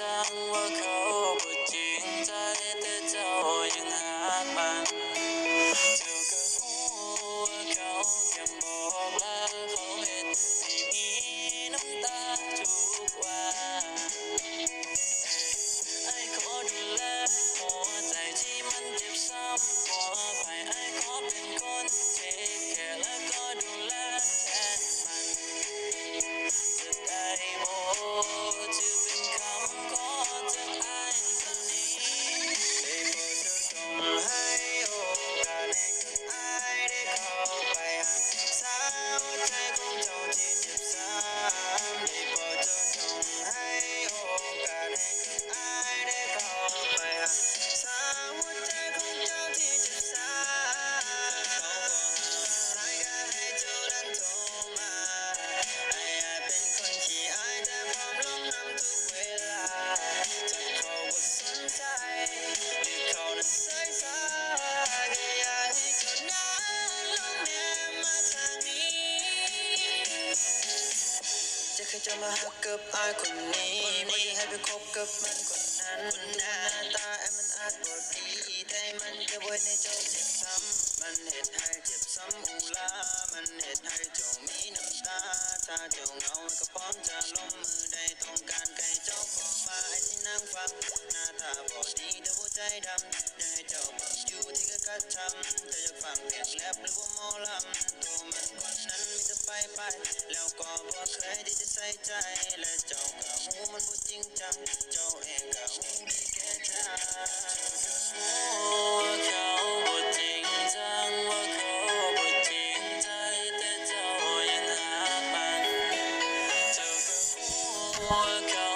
จังว่าเขาบ่จริงใจแต่เจ้ายังหามันเจ้าก็หูว่าเขาแค่บอกลาเขาเห็นให้มีน้ำตาทุกวันไอ้ขอดูแลหัวใจที่มันเจ็บซ้ำขอไปไอ้ขอเป็นคนเทคแค่แล้วก็ดูแลแทนมันจะได้บ่จะเป็นคำขอจากไอ้คนนี้ได้โปรดจงให้โอกาสให้กับไอ้ได้เข้าไปหาสาวใจของเจ้าที่เจ็บซ้ำได้โปรดจงให้โอกาสให้กับไอ้ได้เข้าไปหาสาวใจของเจ้าที่เจ็บซ้ำเขาบอกให้ก็ให้เจ้านั้นโทรมาไอ้เป็นคนขี้อายแต่พร้อมลงน้ำทุกเวลาจะเขาว่าสนใจหรือเขานั้นใส่สายก็อยากให้เจ้านั้นลองแนมมาทางนี้จะเคยจะมาหักกับอายคนนี้ไม่ให้ไปคบกับมันคนนั้นหน้าตาไอ้มันอาจบ่ดีแต่มันจะไว้ในเจ้าเจ็บซ้ำมันเหตุให้เจ็บซ้ำอุลามันเหตุให้เจ้ามีน้ำตาถ้าเจ้าเหงาก็พร้อมจะลงมือได้ต้องการใครเจ้าขอมาไอ้ที่นั่งฟังหน้าตาบ่ดีแต่หัวใจดำอยากให้เจ้าบังอยู่ที่กระกัดช้ำจะอยากฟังเพลงแรปหรือว่าหมอลำตัวมันคนนั้นมีแต่ไปแล้วก็บ่เคยที่จะใส่ใจและเจ้าก็หูมันบ่จริงจังเจ้าเองก็หูดีแค่ใจว่าเขาบ่จริงจังว่าเขาบ่จริงใจแต่เจ้ายังหามันเจ้าก็หูว่าเขา